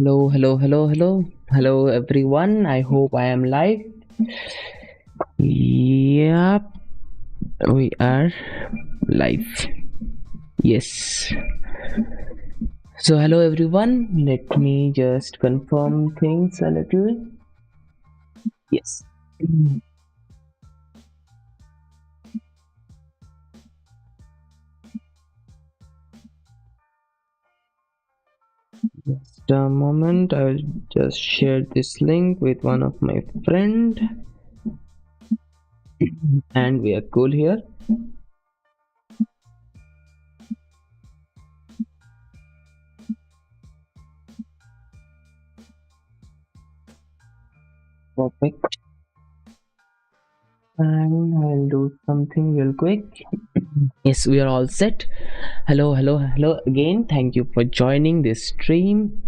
Hello, hello, hello, hello, hello, everyone. I hope I am live. Yep, we are live. Yes. So, hello, everyone. Let me just confirm things a little. Yes. Just a moment. I will just share this link with one of my friend, and we are cool here. Perfect. And I'll do something real quick. Yes, we are all set. Hello, hello, hello again. Thank you for joining this stream.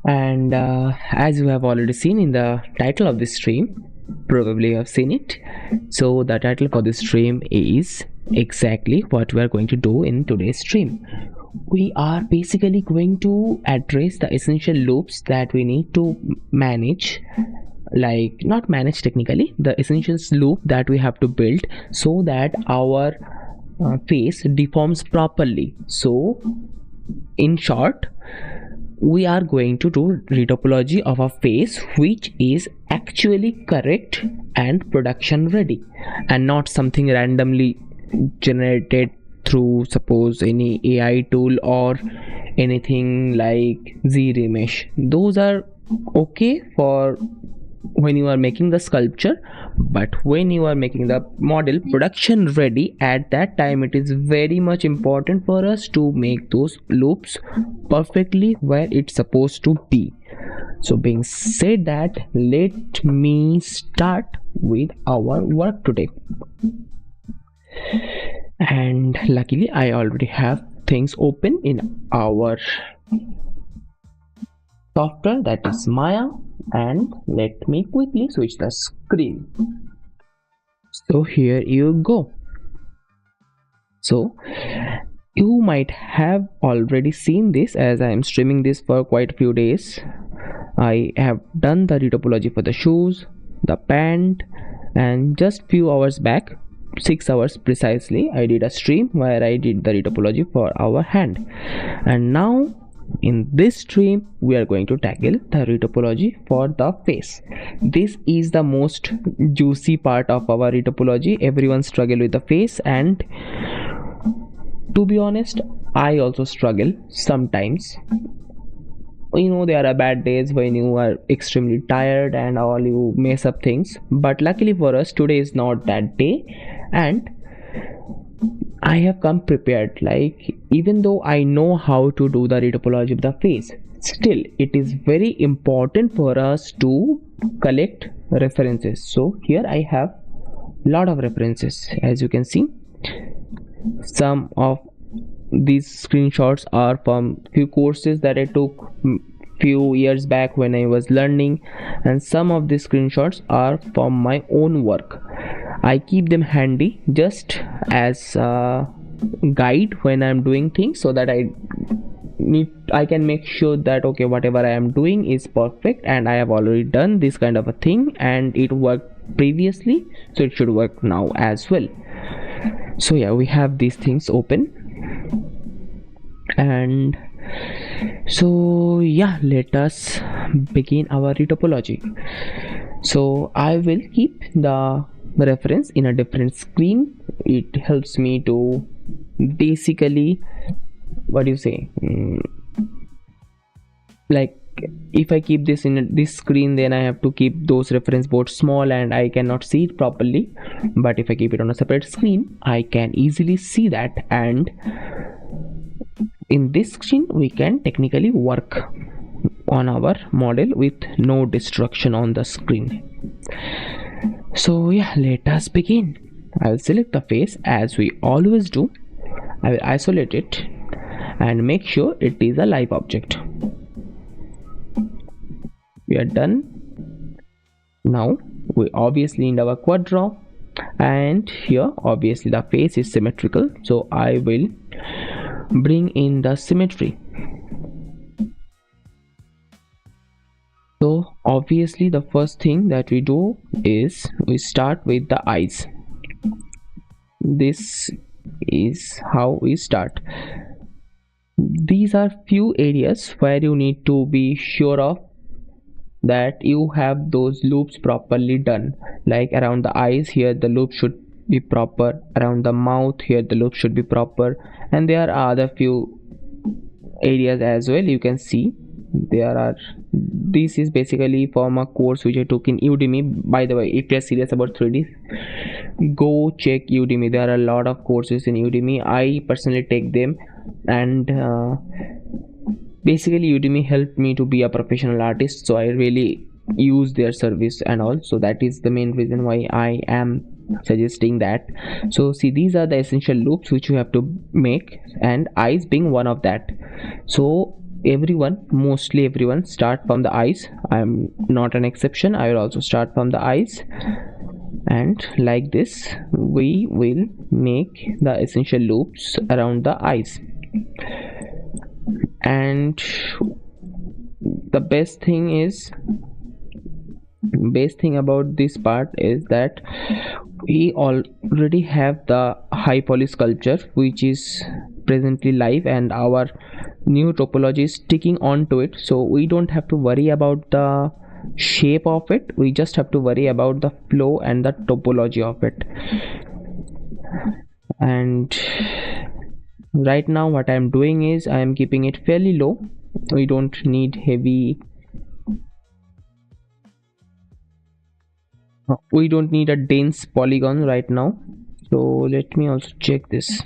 And as you have already seen in the title of this stream, probably you have seen it. So, the title for this stream is exactly what we are going to do in today's stream. We are basically going to address the essential loops that we need to manage, like not manage technically, the essentials loop that we have to build so that our face deforms properly. So in short, we are going to do retopology of a face which is actually correct and production ready, and not something randomly generated through suppose any AI tool or anything like ZBrush. Those are okay for when you are making the sculpture, but when you are making the model production ready, at that time it is very much important for us to make those loops perfectly where it's supposed to be. So being said that, let me start with our work today. And luckily I already have things open in our software, that is Maya, and let me quickly switch the screen. So here you go. So you might have already seen this as I am streaming this for quite a few days. I have done the retopology for the shoes, the pant, and just few hours back, 6 hours precisely, I did a stream where I did the retopology for our hand. And now in this stream we are going to tackle the retopology for the face. This is the most juicy part of our retopology. Everyone struggle with the face, and to be honest, I also struggle sometimes. There are bad days when you are extremely tired and all, you mess up things, but luckily for us today is not that day, and I have come prepared. Like, even though I know how to do the retopology of the face, still it is very important for us to collect references. So here I have lot of references. As you can see, some of these screenshots are from few courses that I took few years back when I was learning, and some of these screenshots are from my own work. I keep them handy just as a guide when I'm doing things, so that I can make sure that okay, whatever I am doing is perfect, and I have already done this kind of a thing and it worked previously, so it should work now as well. So yeah, we have these things open, and so yeah, let us begin our retopology. So I will keep the reference in a different screen. It helps me to basically, what do you say, like if I keep this in this screen, then I have to keep those reference boards small and I cannot see it properly. But if I keep it on a separate screen, I can easily see that, and in this screen we can technically work on our model with no destruction on the screen. So yeah, let us begin. I will select the face as we always do. I will isolate it and make sure it is a live object. We are done. Now we obviously need our quad draw, and here obviously the face is symmetrical, so I will bring in the symmetry. So obviously the first thing that we do is we start with the eyes. This is how we start. These are few areas where you need to be sure of that you have those loops properly done. Like around the eyes, here the loop should be proper. Around the mouth, here the loop should be proper. And there are other few areas as well. You can see there are, this is basically from a course which I took in Udemy. By the way, if you're serious about 3D, go check Udemy. There are a lot of courses in Udemy. I personally take them, and basically Udemy helped me to be a professional artist, so I really use their service and all. So that is the main reason why I am suggesting that. So see, these are the essential loops which you have to make, and eyes being one of that. So everyone, mostly everyone, start from the eyes. I am not an exception. I will also start from the eyes, and like this we will make the essential loops around the eyes. And the best thing about this part is that we already have the high poly sculpture which is presently live, and our new topology is sticking onto it, so we don't have to worry about the shape of it. We just have to worry about the flow and the topology of it. And right now what I'm doing is I am keeping it fairly low. We don't need heavy, we don't need a dense polygon right now. So let me also check this,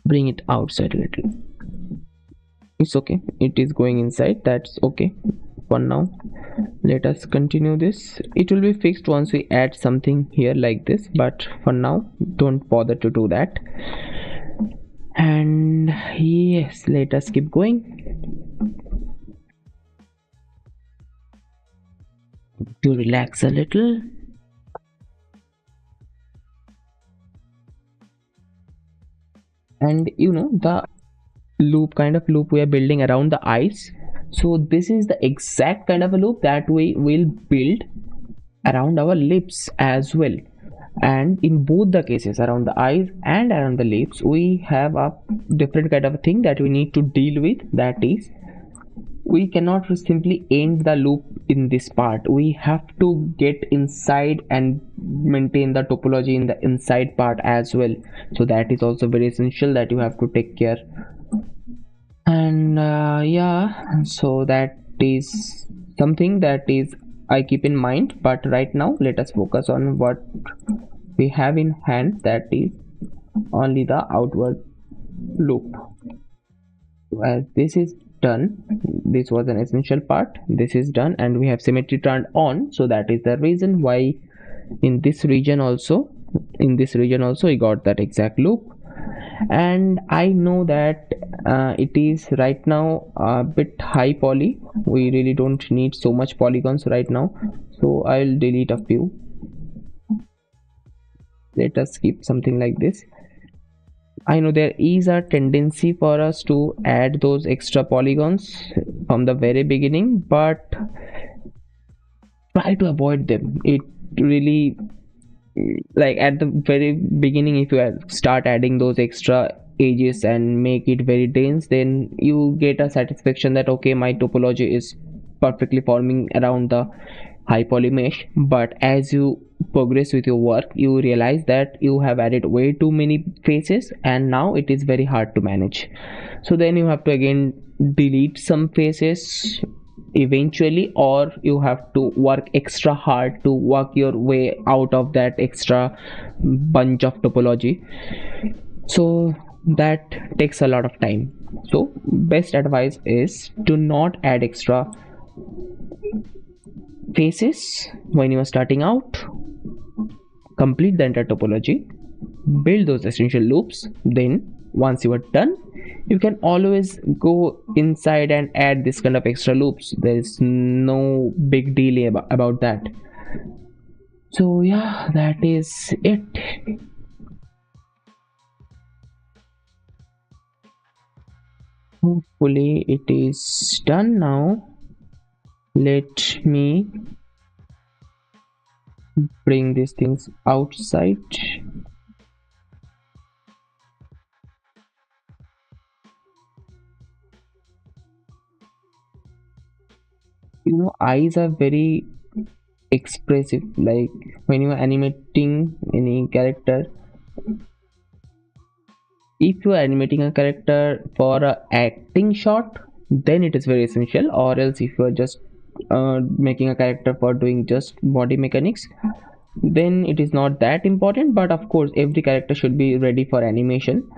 bring it outside a little. It's okay, it is going inside, that's okay for now. Let us continue this. It will be fixed once we add something here like this, but for now don't bother to do that. And yes, let us keep going. To relax a little. And you know, the loop, kind of loop we are building around the eyes, so this is the exact kind of a loop that we will build around our lips as well. And in both the cases, around the eyes and around the lips, we have a different kind of a thing that we need to deal with. That is, we cannot simply end the loop in this part. We have to get inside and maintain the topology in the inside part as well. So that is also very essential that you have to take care. And yeah, so that is something that is I keep in mind. But right now let us focus on what we have in hand, that is only the outward loop. As this is done, this was an essential part, this is done, and we have symmetry turned on. So that is the reason why in this region also we got that exact loop. And I know that it is right now a bit high poly. We really don't need so much polygons right now, so I'll delete a few. Let us keep something like this. I know there is a tendency for us to add those extra polygons from the very beginning, but try to avoid them. It really, like at the very beginning, if you start adding those extra edges and make it very dense, then you get a satisfaction that okay, my topology is perfectly forming around the high poly mesh. But as you progress with your work, you realize that you have added way too many faces, and now it is very hard to manage. So then you have to again delete some faces eventually, or you have to work extra hard to work your way out of that extra bunch of topology. So that takes a lot of time. So best advice is to not add extra faces when you are starting out. Complete the entire topology, build those essential loops, then once you are done, you can always go inside and add this kind of extra loops. There is no big deal about that. So yeah, that is it. Hopefully it is done now. Let me bring these things outside. Eyes are very expressive. Like when you are animating any character, if you are animating a character for a acting shot, then it is very essential. Or else if you are just making a character for doing just body mechanics, then it is not that important. But of course every character should be ready for animation,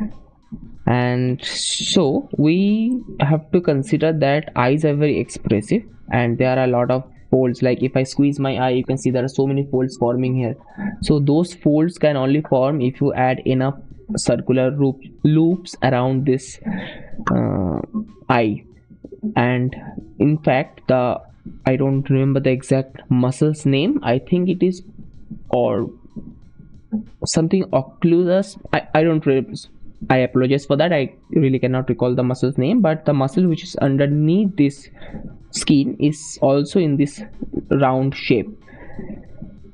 and so we have to consider that eyes are very expressive and there are a lot of folds. Like if I squeeze my eye, you can see there are so many folds forming here. So those folds can only form if you add enough circular loops around this uh, eye. And in fact, the I don't remember the exact muscle's name. I think it is, or something occlus. I don't really, I apologize for that. I really cannot recall the muscle's name, but the muscle which is underneath this skin is also in this round shape.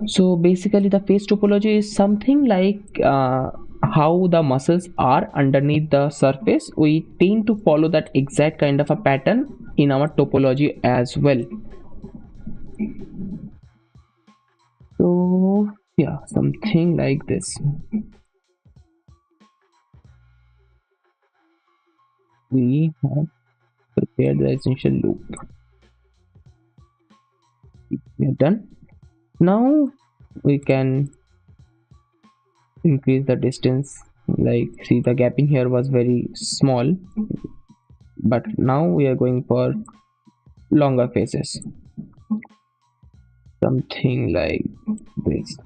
So basically the face topology is something like how the muscles are underneath the surface. We tend to follow that exact kind of a pattern in our topology as well. So yeah, something like this. We have prepared the essential loop. We are done. Now we can increase the distance. Like see, the gapping here was very small, but now we are going for longer faces, something like this.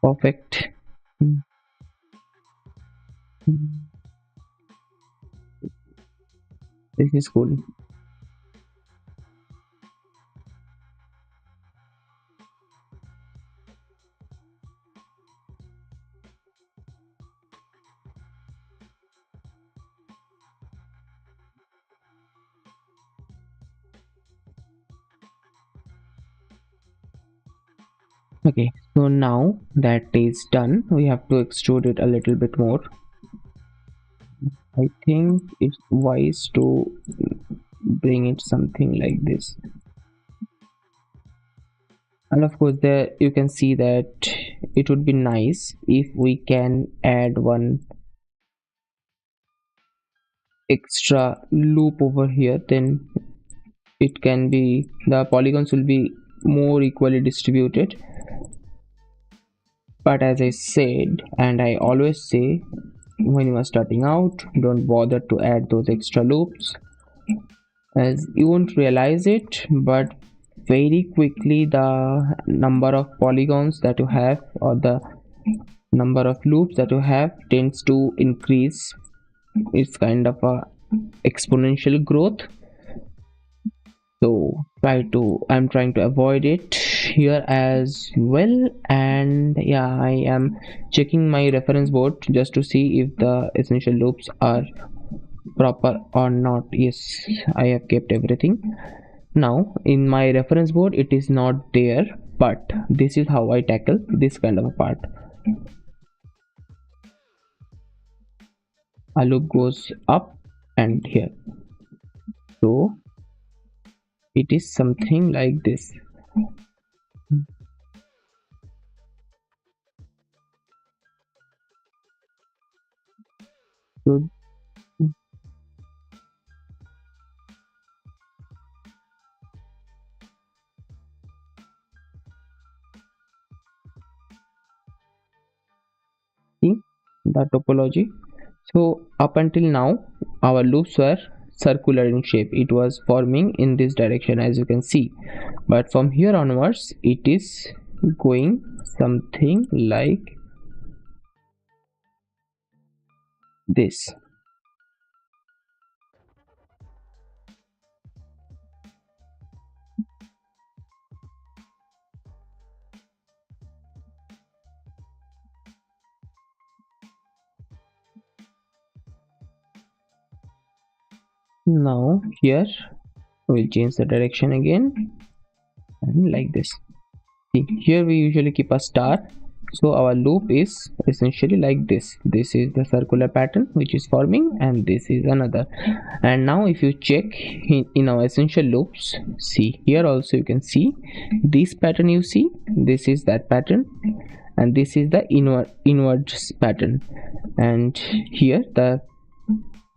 Perfect. This is cool. Okay, so now that is done, we have to extrude it a little bit more. I think it's wise to bring it something like this. And of course there you can see that it would be nice if we can add one extra loop over here. Then it can be, the polygons will be more equally distributed. But as I said, and I always say, when you are starting out, don't bother to add those extra loops, as you won't realize it, but very quickly the number of polygons that you have, or the number of loops that you have, tends to increase. It's kind of a exponential growth. So I'm trying to avoid it here as well. And yeah, I am checking my reference board just to see if the essential loops are proper or not. Yes, I have kept everything. Now in my reference board it is not there, but this is how I tackle this kind of a part. A loop goes up and here, so it is something like this. So see the topology. So up until now our loops were circular in shape, it was forming in this direction as you can see, but from here onwards it is going something like this. Now here we'll change the direction again, and like this. See, here we usually keep a star, so our loop is essentially like this. This is the circular pattern which is forming, and this is another. And now if you check in our essential loops, see here also you can see this pattern. You see this is that pattern, and this is the inward pattern, and here the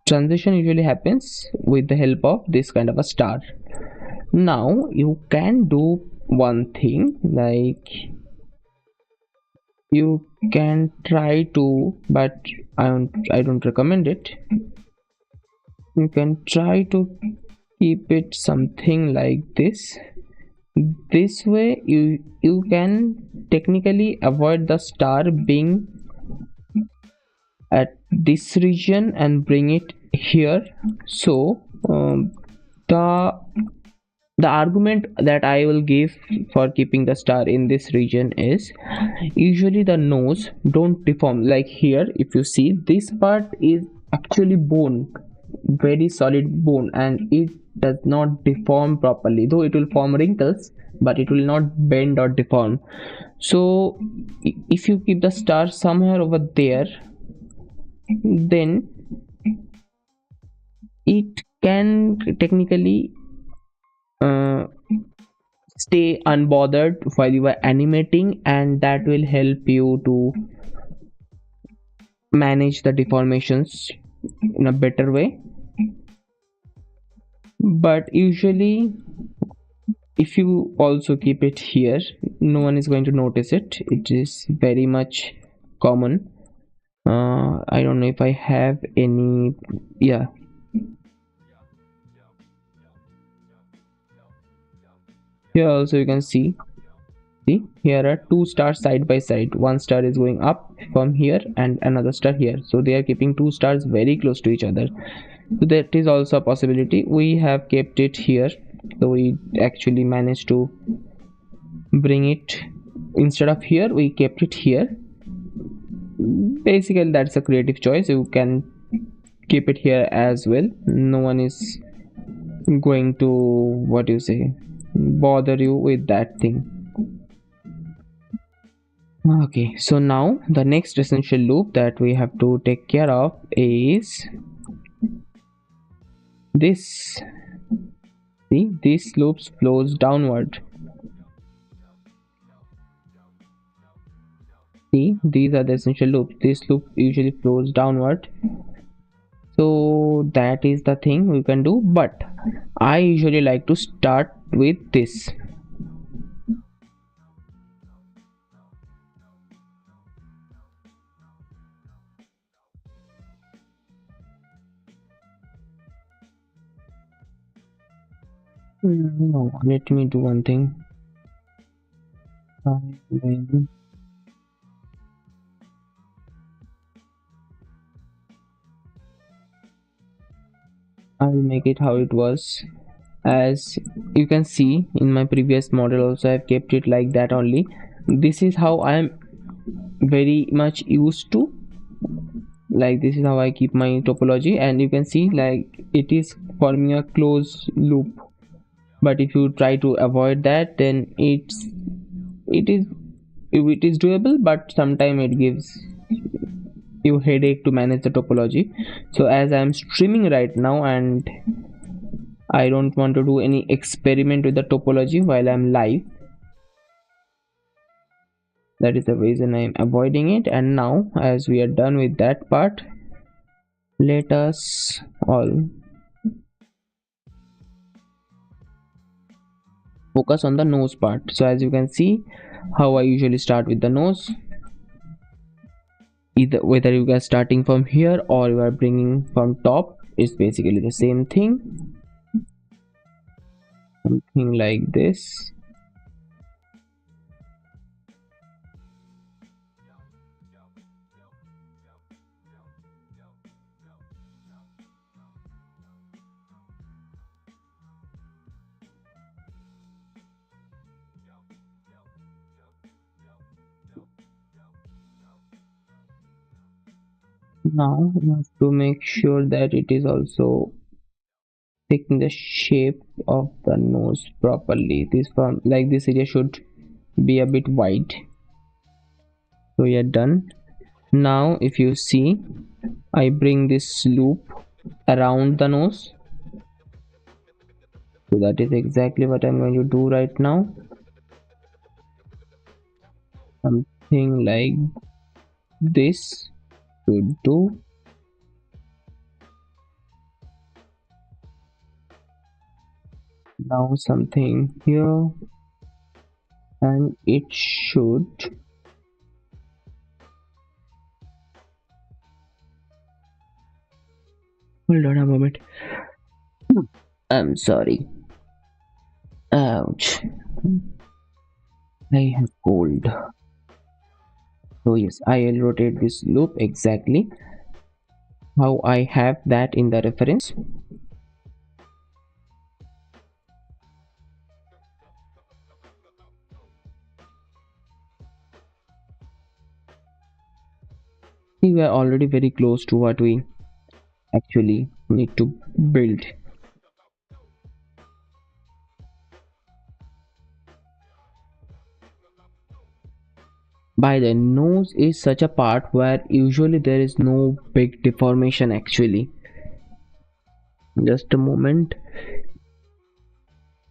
transition usually happens with the help of this kind of a star. Now you can do one thing, like you can try to, but I don't recommend it. You can try to keep it something like this. This way you can technically avoid the star being at this region and bring it here. So the the argument that I will give for keeping the star in this region is usually the nose don't deform. Like here if you see, this part is actually bone, very solid bone, and it does not deform properly, though it will form wrinkles, but it will not bend or deform. So if you keep the star somewhere over there, then it can technically uh, stay unbothered while you are animating, and that will help you to manage the deformations in a better way. But usually if you also keep it here, no one is going to notice it. It is very much common. I don't know if I have any. Yeah, here also you can see here are two stars side by side. One star is going up from here and another star here, so they are keeping two stars very close to each other. So that is also a possibility. We have kept it here, so we actually managed to bring it. Instead of here we kept it here. Basically that's a creative choice. You can keep it here as well. No one is going to, what do you say, bother you with that thing. Okay, so now the next essential loop that we have to take care of is this. See, this loop flows downward. See, these are the essential loops. This loop usually flows downward. So that is the thing we can do, but I usually like to start with this. No, let me do one thing. I'll make it how it was. As you can see in my previous model also, I've kept it like that only. This is how I am very much used to. Like this is how I keep my topology, and you can see like it is forming a closed loop. But if you try to avoid that, then it is doable, but sometimes it gives you headache to manage the topology. So as I'm streaming right now and I don't want to do any experiment with the topology while I'm live, that is the reason I'm avoiding it. And now as we are done with that part, let us all focus on the nose part. So as you can see how I usually start with the nose, either whether you are starting from here or you are bringing from top, is basically the same thing. Something like this. Now you have to make sure that it is also taking the shape of the nose properly. This from like this area should be a bit wide. So we are done. Now if you see, I bring this loop around the nose. So that is exactly what I'm going to do right now. Something like this should do. Now something here, and it should, hold on a moment, I'm sorry, ouch, I have cold. So yes, I'll rotate this loop exactly how I have that in the reference. We are already very close to what we actually need to build. By the nose is such a part where usually there is no big deformation actually. Just a moment,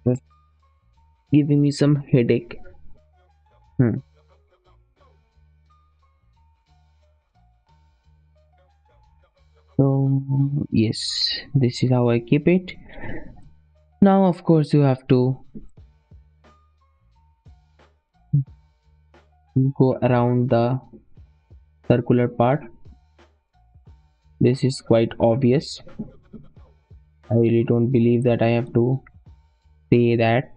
just giving me some headache. Hmm. So yes, this is how I keep it. Now of course you have to go around the circular part. This is quite obvious. I really don't believe that I have to say that.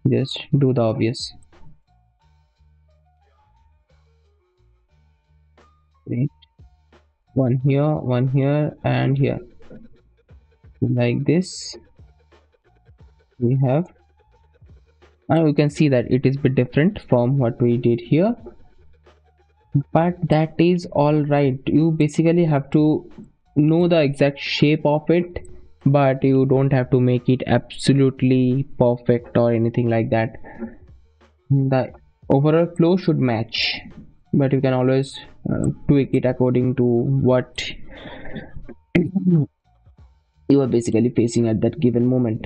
Just do the obvious. Wait, one here, and here. Like this, we have, and you can see that it is a bit different from what we did here, but that is all right. You basically have to know the exact shape of it, but you don't have to make it absolutely perfect or anything like that. The overall flow should match, but you can always tweak it according to what you are basically facing at that given moment.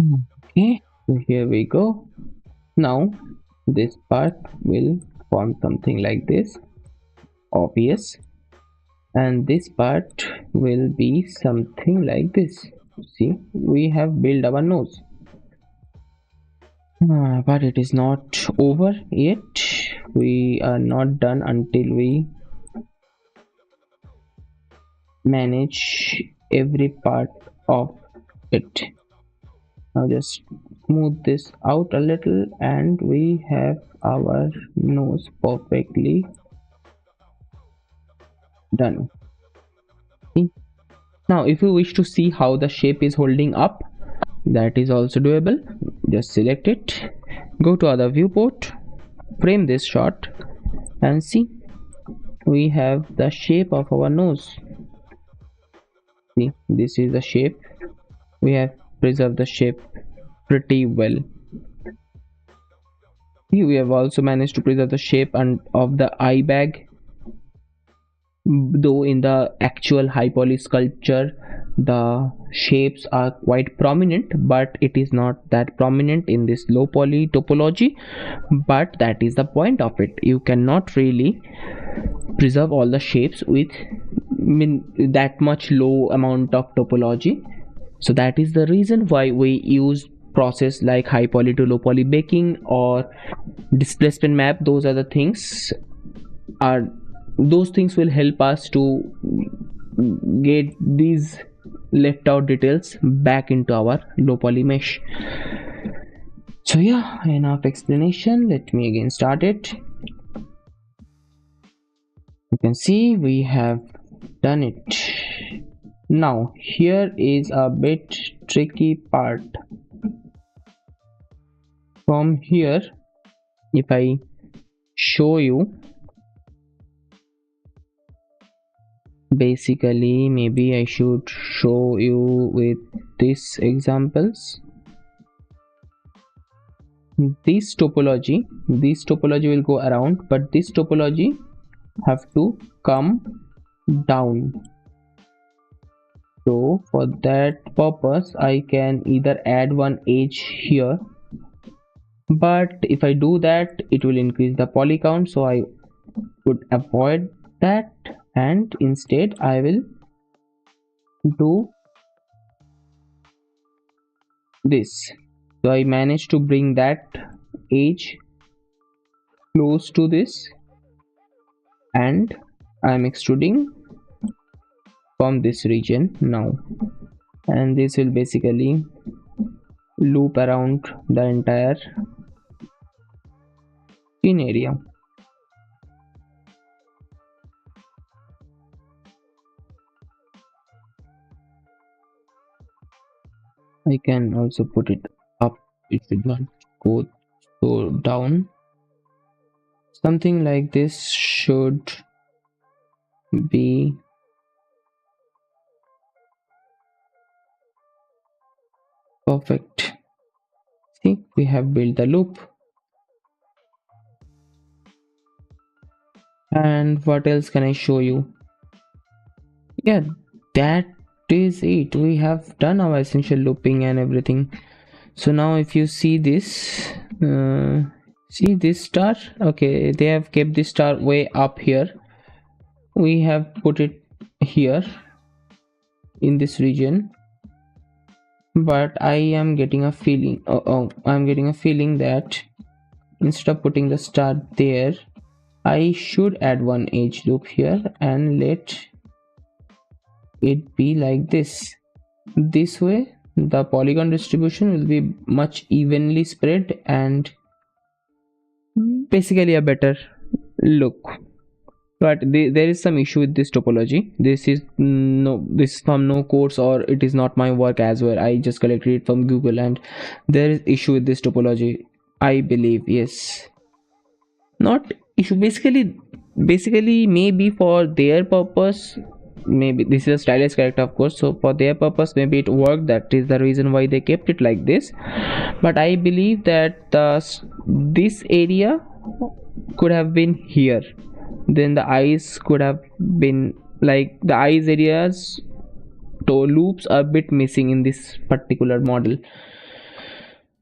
Okay, so here we go. Now this part will form something like this, obvious, and this part will be something like this. See, we have built our nose. But it is not over yet. We are not done until we manage every part of it. Now just smooth this out a little and we have our nose perfectly done. See? Now if you wish to see how the shape is holding up, that is also doable. Just select it, go to other viewport, frame this shot, and see, we have the shape of our nose. See, this is the shape. We have preserved the shape pretty well. See, we have also managed to preserve the shape and of the eye bag, though in the actual high poly sculpture the shapes are quite prominent, but it is not that prominent in this low poly topology. But that is the point of it. You cannot really preserve all the shapes with that much low amount of topology. So that is the reason why we use process like high poly to low poly baking or displacement map. Those things will help us to get these left out details back into our low poly mesh. So yeah, enough explanation, let me again start it. You can see we have done it. Now here is a bit tricky part. From here, if I show you, Basically, maybe I should show you with these examples. This topology will go around, but this topology have to come down. So for that purpose, I can either add one edge here, but if I do that, it will increase the poly count, so I would avoid that, and instead I will do this. So I managed to bring that edge close to this, and I'm extruding from this region now, and this will basically loop around the entire scene area. I can also put it up, it should not go so down. Something like this should be perfect. See, we have built the loop. And what else can I show you? Yeah, that is it. We have done our essential looping and everything. So now if you see this, see this star, okay, they have kept this star way up here. We have put it here in this region, but I am getting a feeling, I'm getting a feeling that instead of putting the star there, I should add one edge loop here and let it be like this. This way the polygon distribution will be much evenly spread and basically a better look. But there is some issue with this topology. This is from no course, or it is not my work as well. I just collected it from Google, and there is issue with this topology, I believe. Yes, not issue, basically maybe for their purpose, maybe this is a stylized character of course, so for their purpose maybe it worked, that is the reason why they kept it like this. But I believe that this area could have been here, then the eyes could have been like the eyes areas, toe loops are a bit missing in this particular model.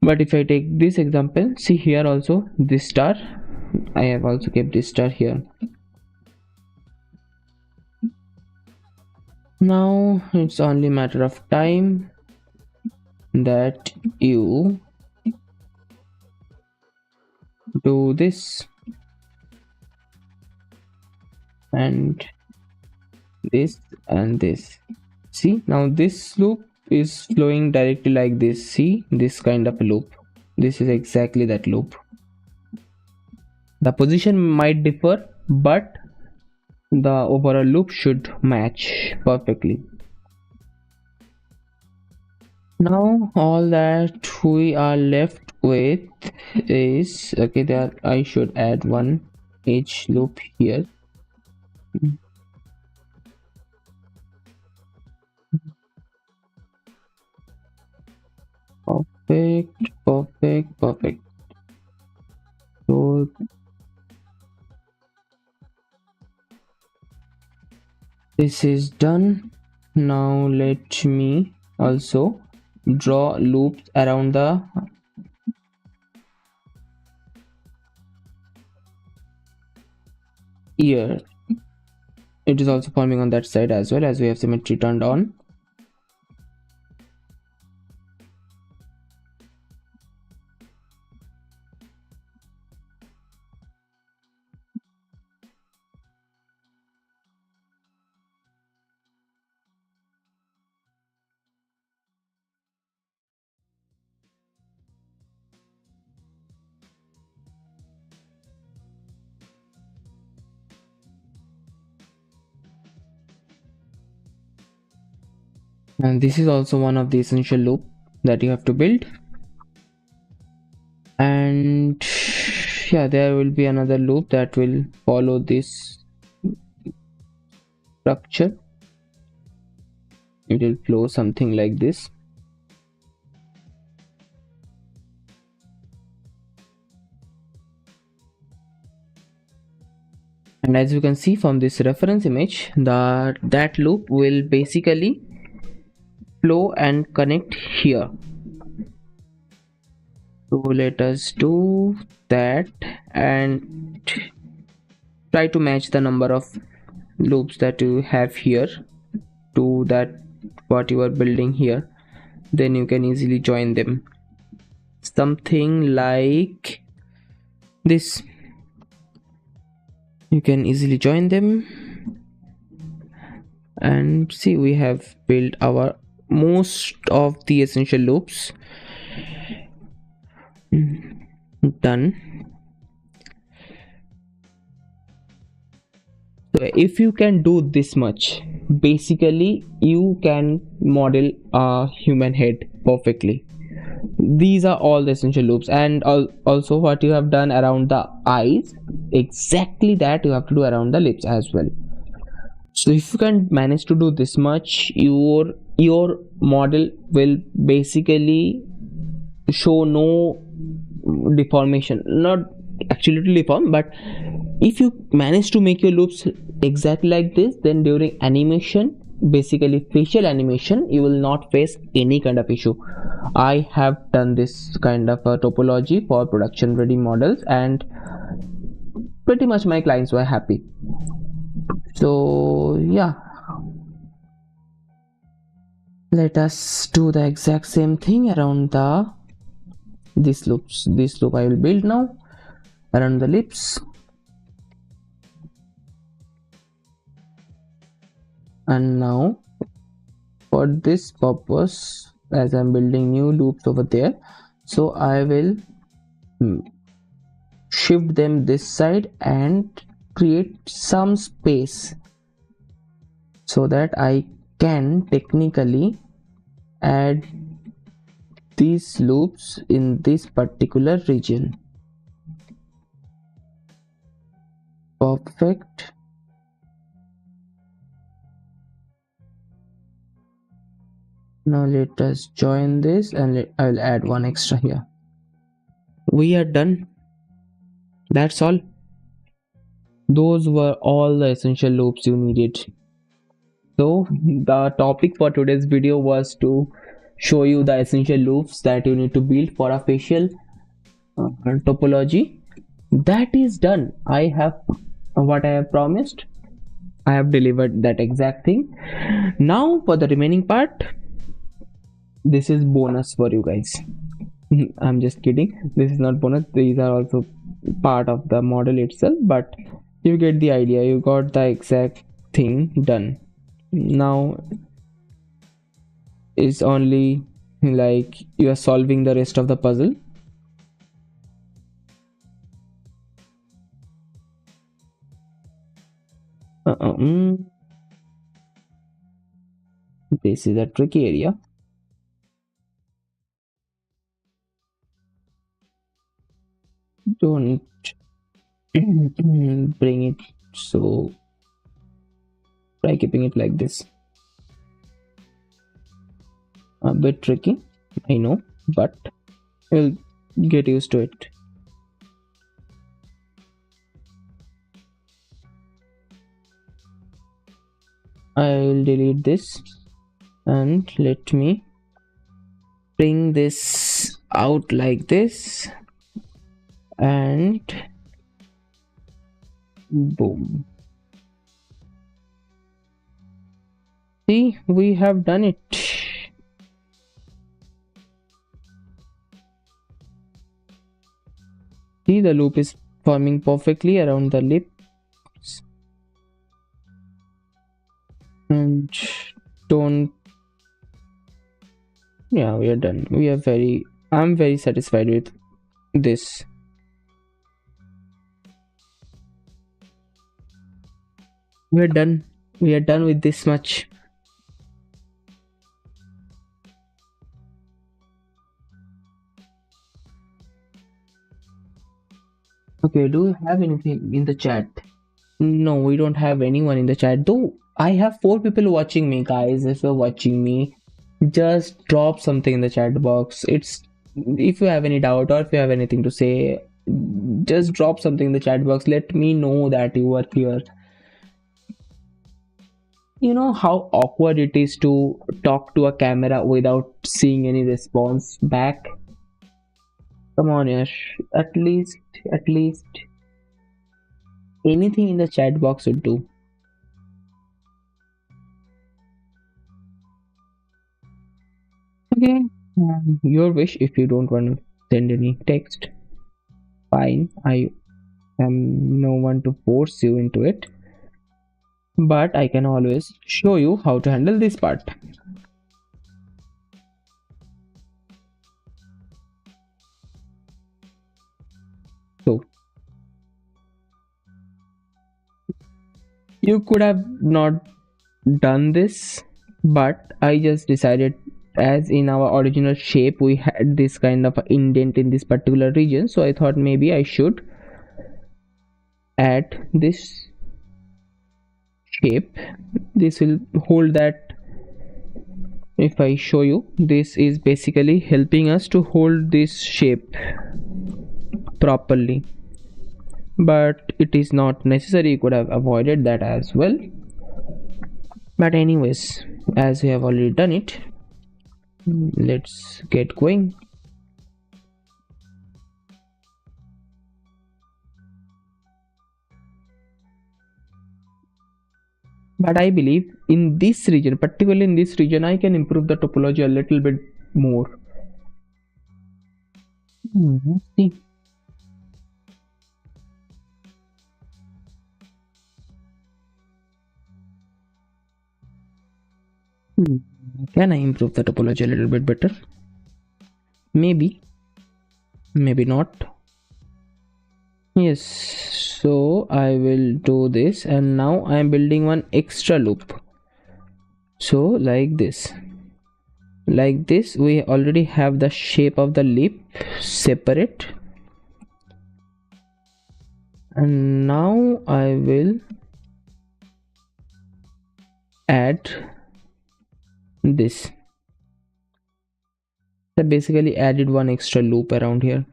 But if I take this example, see here also this star, I have also kept this star here. Now it's only a matter of time that you do this and this and this. See, now this loop is flowing directly like this. See, this kind of a loop, this is exactly that loop. The position might differ, but the overall loop should match perfectly. Now all that we are left with is, okay, there I should add one edge loop here. Perfect. So this is done. Now let me also draw loops around the ear. It is also forming on that side as well, as we have symmetry turned on. And this is also one of the essential loop that you have to build. And yeah, there will be another loop that will follow this structure, it will flow something like this. And as you can see from this reference image, that loop will basically flow and connect here. So let us do that and try to match the number of loops that you have here to that what you are building here. Then you can easily join them, something like this. You can easily join them and see we have built our most of the essential loops. Done. So if you can do this much, basically you can model a human head perfectly. These are all the essential loops, and also what you have done around the eyes, exactly that you have to do around the lips as well. So if you can manage to do this much, your model will basically show no deformation, not actually to deform, but if you manage to make your loops exactly like this, then during animation, basically facial animation, you will not face any kind of issue. I have done this kind of a topology for production ready models, and pretty much my clients were happy. So yeah, let us do the exact same thing around this loop I will build now around the lips. And now for this purpose, as I'm building new loops over there, so I will shift them this side and create some space so that I can technically add these loops in this particular region. Perfect. Now let us join this, and I will add one extra here. We are done. That's all. Those were all the essential loops you needed. So the topic for today's video was to show you the essential loops that you need to build for a facial topology. That is done. I have what I have promised. I have delivered that exact thing. Now for the remaining part, this is bonus for you guys. I'm just kidding. This is not bonus. These are also part of the model itself, but you get the idea. You got the exact thing done. Now it's only like you are solving the rest of the puzzle. This is a tricky area. Don't bring it, so try keeping it like this. A bit tricky, I know, but you'll get used to it. I'll delete this and let me bring this out like this, and boom. See, we have done it. See, the loop is forming perfectly around the lips, and don't, yeah, we are done. I'm very satisfied with this. We are done with this much. Okay, do you have anything in the chat? No, we don't have anyone in the chat, though I have 4 people watching me, guys. If you're watching me, just drop something in the chat box. It's if you have any doubt or if you have anything to say, just drop something in the chat box. Let me know that you are here. You know how awkward it is to talk to a camera without seeing any response back? Come on, Yash. At least anything in the chat box would do. Okay. Your wish. If you don't want to send any text, fine. I am no one to force you into it. But I can always show you how to handle this part. So you could have not done this, but I just decided, as in our original shape we had this kind of indent in this particular region, so I thought maybe I should add this shape. This will hold that. If I show you, this is basically helping us to hold this shape properly, but it is not necessary. You could have avoided that as well, but anyways, as we have already done it, let's get going. But I believe in this region, particularly in this region, I can improve the topology a little bit more. See. Can I improve the topology a little bit better? Maybe, maybe not. Yes, so I will do this, and now I am building one extra loop. So like this we already have the shape of the lip separate, and now I will add this. I basically added one extra loop around here.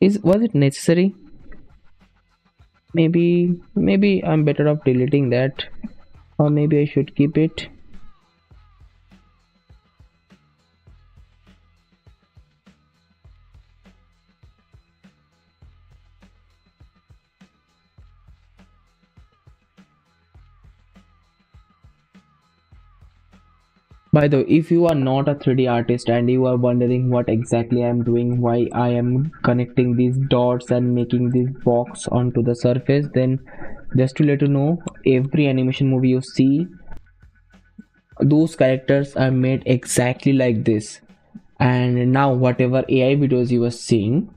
Was it necessary? Maybe I'm better off deleting that, or maybe I should keep it. By the way, if you are not a 3D artist and you are wondering what exactly I am doing, why I am connecting these dots and making this box onto the surface, then just to let you know, every animation movie you see, those characters are made exactly like this. And now whatever AI videos you are seeing,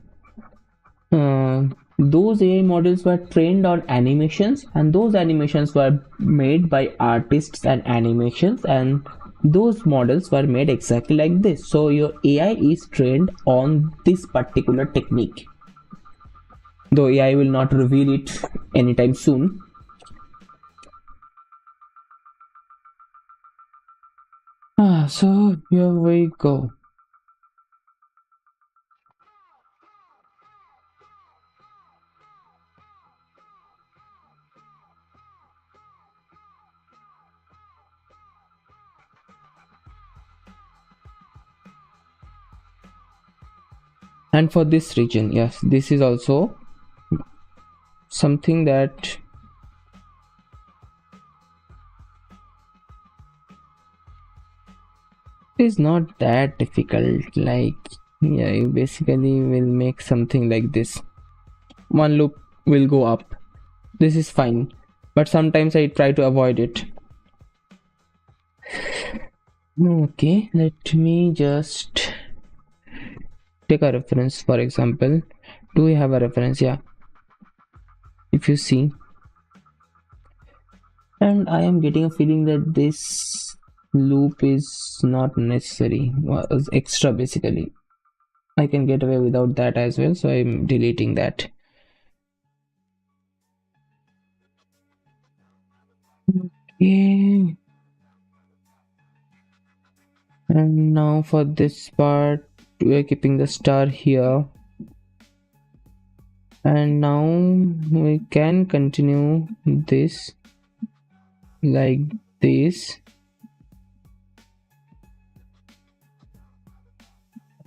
those AI models were trained on animations, and those animations were made by artists and animations, and those models were made exactly like this. So your AI is trained on this particular technique, though AI will not reveal it anytime soon. So here we go. And for this region, yes, this is also something that is not that difficult. Like, yeah, you basically will make something like this. One loop will go up. This is fine, but sometimes I try to avoid it. Okay, let me just take a reference. For example, do we have a reference? Yeah, if you see, and I am getting a feeling that this loop is not necessary, was extra basically. I can get away without that as well, so I'm deleting that. Yeah. And now for this part, we are keeping the star here. And now we can continue this like this.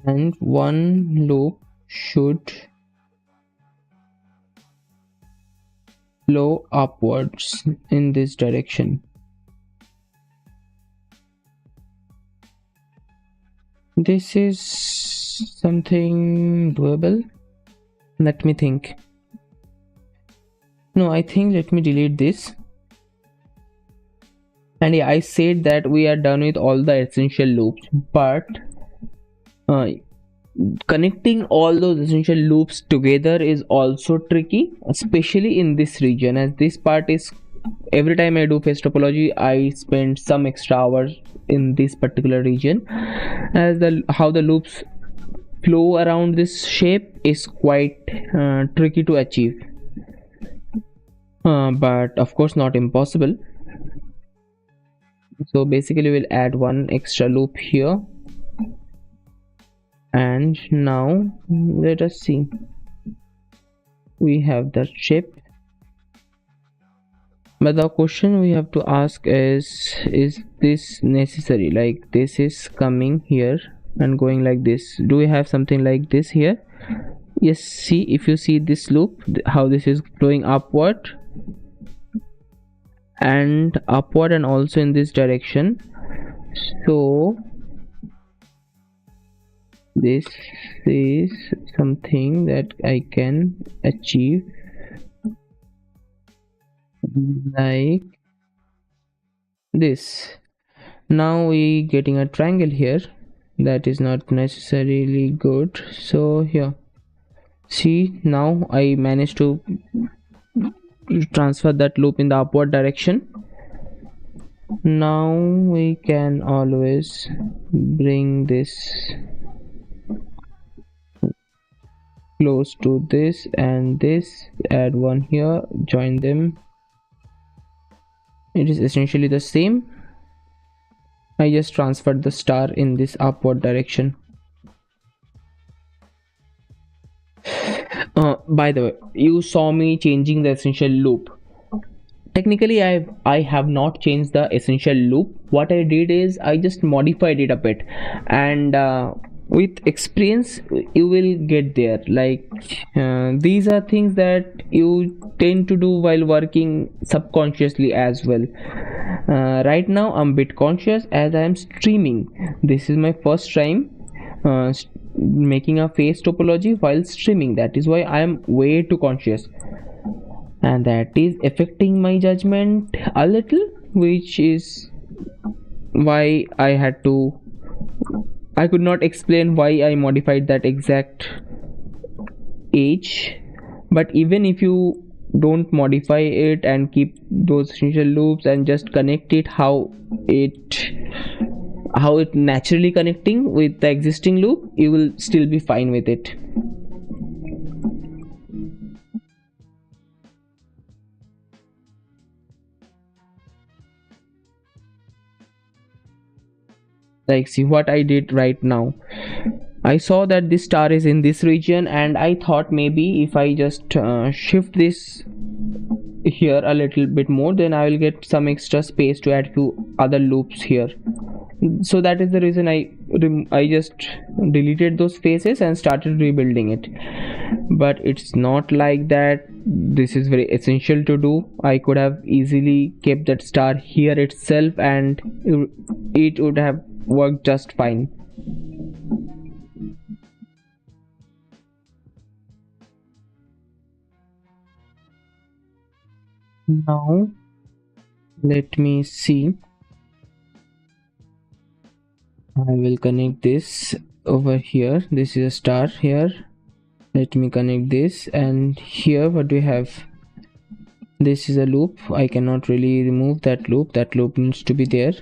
And one loop should flow upwards in this direction. This is something doable. Let me think. No, I think let me delete this. And yeah, I said that we are done with all the essential loops, but connecting all those essential loops together is also tricky, especially in this region, as this part is, every time I do face topology I spend some extra hours in this particular region, as the how the loops flow around this shape is quite tricky to achieve, but of course not impossible. So basically we'll add one extra loop here, and now let us see, we have the shape, but the question we have to ask is this necessary? Like this is coming here and going like this. Do we have something like this here? Yes, see, if you see this loop, how this is flowing upward and upward and also in this direction. So this is something that I can achieve like this. Now we getting a triangle here, that is not necessarily good. So here, see, now I managed to transfer that loop in the upward direction. Now we can always bring this close to this and this, add one here, join them. It is essentially the same. I just transferred the star in this upward direction. By the way, you saw me changing the essential loop. Technically I have not changed the essential loop. What I did is I just modified it a bit, and with experience you will get there. Like these are things that you tend to do while working subconsciously as well. Right now I'm a bit conscious as I am streaming. This is my first time making a face topology while streaming. That is why I am way too conscious, and that is affecting my judgment a little, which is why I could not explain why I modified that exact age. But even if you don't modify it and keep those essential loops and just connect it how it naturally connecting with the existing loop, you will still be fine with it. Like, see what I did right now. I saw that this star is in this region, and I thought maybe if I just shift this here a little bit more, then I will get some extra space to add few other loops here. So that is the reason I just deleted those faces and started rebuilding it. But it's not like that. This is very essential to do. I could have easily kept that star here itself and it would have worked just fine. Now let me see. I will connect this over here. This is a star here. Let me connect this, and here what do we have? This is a loop. I cannot really remove that loop. That loop needs to be there.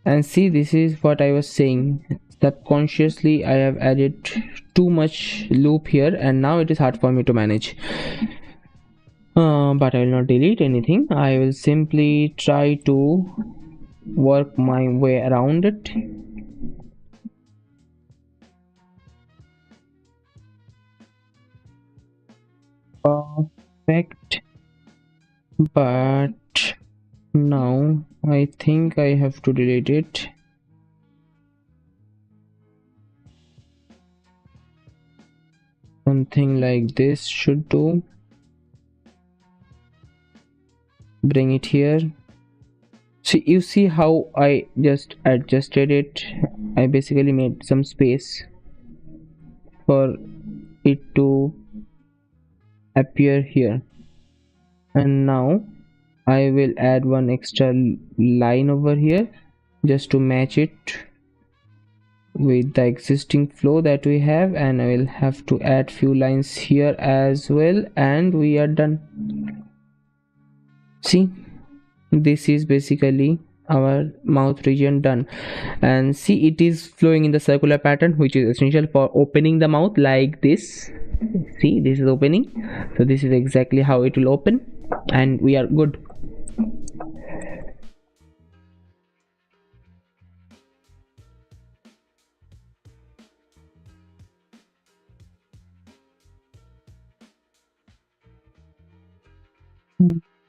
And see, this is what I was saying. Subconsciously I have added too much loop here, and now it is hard for me to manage. But I will not delete anything. I will simply try to work my way around it. Perfect. But now I think I have to delete it. Something like this should do. Bring it here. See, you see how I just adjusted it. I basically made some space for it to appear here. And now I will add one extra line over here just to match it with the existing flow that we have, and I will have to add few lines here as well, and we are done. See, this is basically our mouth region done, and see, it is flowing in the circular pattern, which is essential for opening the mouth like this. See, this is opening, so this is exactly how it will open, and we are good.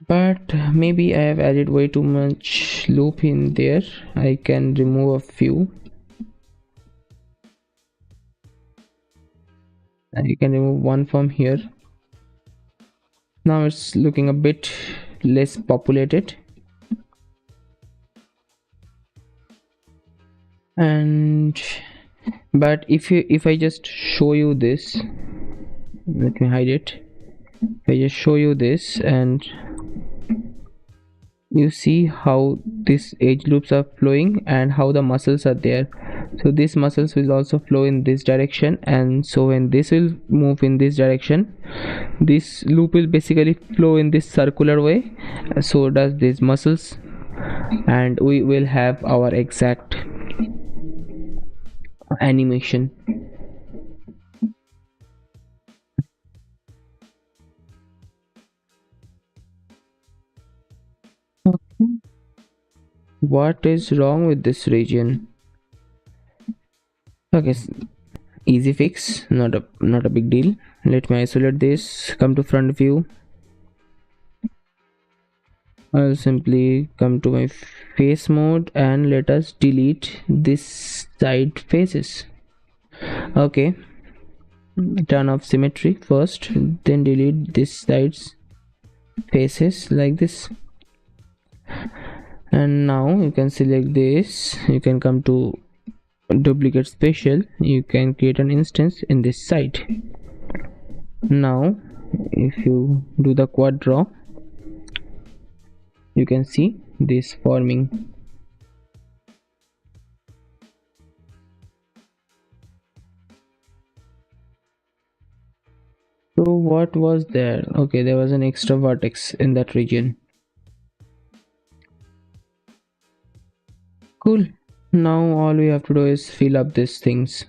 But maybe I have added way too much loop in there. I can remove a few. I can remove one from here. Now it's looking a bit less populated. And but if I just show you this, let me hide it. If I just show you this, and you see how these edge loops are flowing and how the muscles are there, so these muscles will also flow in this direction, and so when this will move in this direction, this loop will basically flow in this circular way, so does these muscles, and we will have our exact animation. What is wrong with this region? Okay, easy fix, not a big deal. Let me isolate this, come to front view. I'll simply come to my face mode and let us delete this side faces. Okay, turn off symmetry first, then delete this side's faces like this. And now you can select this, you can come to duplicate spatial, you can create an instance in this side. Now if you do the quad draw, you can see this forming. So what was there? Okay, there was an extra vertex in that region. Cool. Now all we have to do is fill up these things.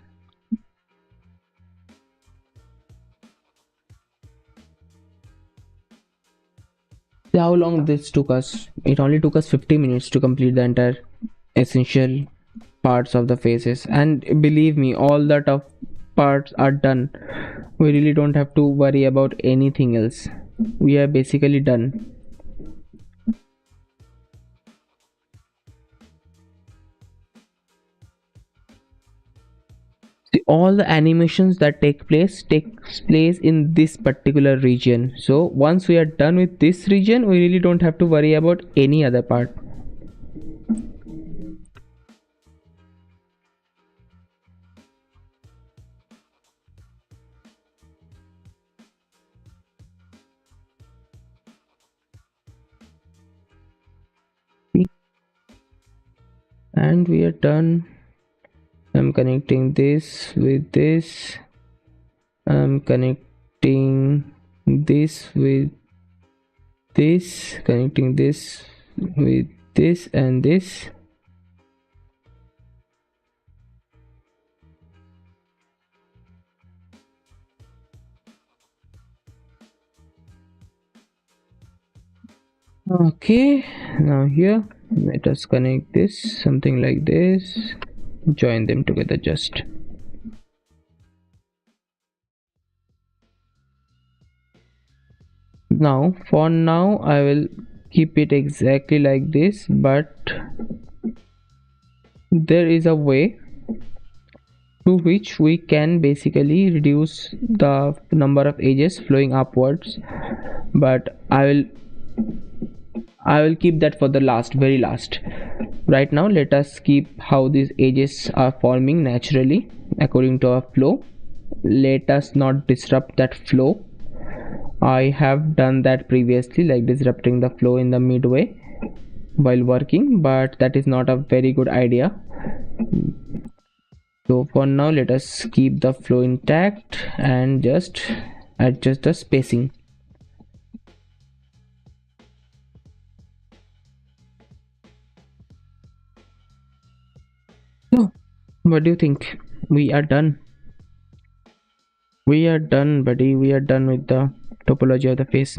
See how long this took us. It only took us 50 minutes to complete the entire essential parts of the faces, and believe me, all the tough parts are done. We really don't have to worry about anything else. We are basically done. See, all the animations that takes place in this particular region. So once we are done with this region, we really don't have to worry about any other part. And we are done. I'm connecting this with this. I'm connecting this with this, connecting this with this and this. Okay, now here let us connect this something like this, join them together. Just now, for now I will keep it exactly like this, but there is a way through which we can basically reduce the number of edges flowing upwards, but I will keep that for the last, very last. Right now let us keep how these edges are forming naturally according to our flow. Let us not disrupt that flow. I have done that previously, like disrupting the flow in the midway while working, but that is not a very good idea. So for now let us keep the flow intact and just adjust the spacing. So what do you think? We are done. We are done, buddy. We are done with the topology of the face.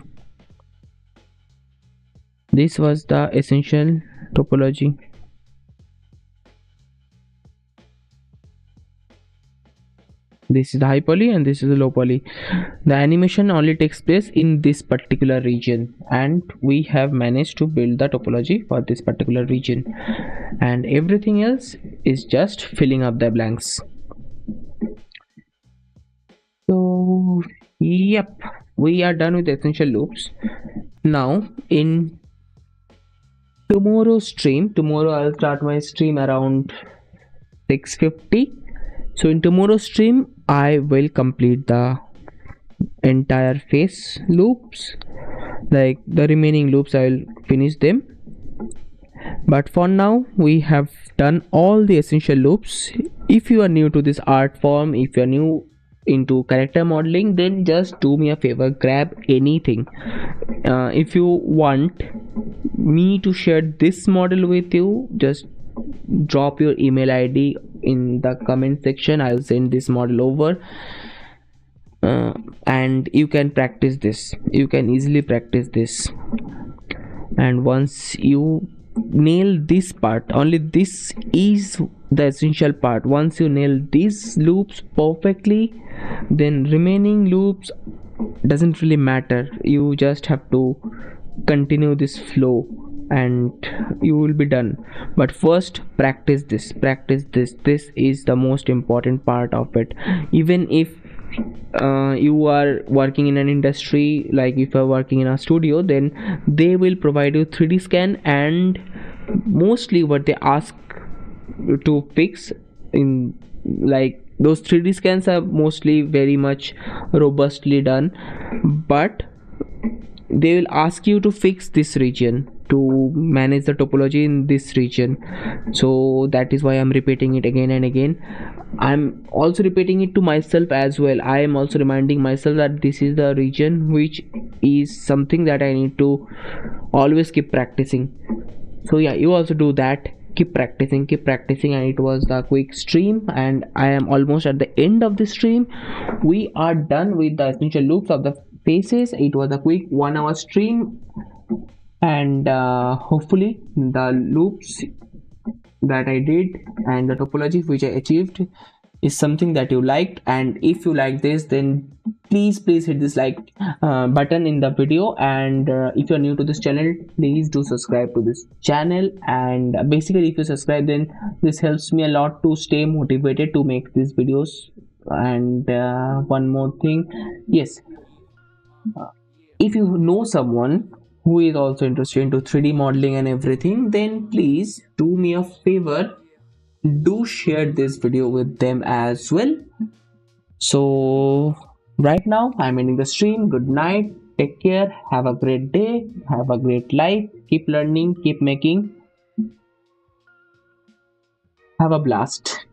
This was the essential topology. This is the high poly and this is the low poly. The animation only takes place in this particular region, and we have managed to build the topology for this particular region, and everything else is just filling up the blanks. So yep, we are done with the essential loops. Now in tomorrow's stream, tomorrow I'll start my stream around 6:50. So in tomorrow's stream I will complete the entire face loops, like the remaining loops I will finish them, but for now we have done all the essential loops. If you are new to this art form, if you are new into character modeling, then just do me a favor, grab anything. If you want me to share this model with you, just drop your email ID in the comment section. I'll send this model over, and you can practice this. You can easily practice this, and once you nail this part, only this is the essential part, once you nail these loops perfectly, then remaining loops doesn't really matter. You just have to continue this flow and you will be done. But first practice this, practice this is the most important part of it. Even if you are working in an industry, like if you are working in a studio, then they will provide you 3D scan, and mostly what they ask to fix in, like, those 3D scans are mostly very much robustly done, but they will ask you to fix this region, to manage the topology in this region. So that is why I'm repeating it again and again. I'm also repeating it to myself as well. I am also reminding myself that this is the region which is something that I need to always keep practicing. So yeah, you also do that. Keep practicing, keep practicing. And it was the quick stream, and I am almost at the end of the stream. We are done with the essential loops of the faces. It was a quick 1 hour stream, and hopefully the loops that I did and the topology which I achieved is something that you liked. And if you like this, then please hit this like button in the video, and if you're new to this channel, please do subscribe to this channel. And basically if you subscribe, then this helps me a lot to stay motivated to make these videos. And one more thing, yes, if you know someone who is also interested into 3D modeling and everything, then please do me a favor, do share this video with them as well. So right now I'm ending the stream. Good night, take care, have a great day, have a great life, keep learning, keep making, have a blast.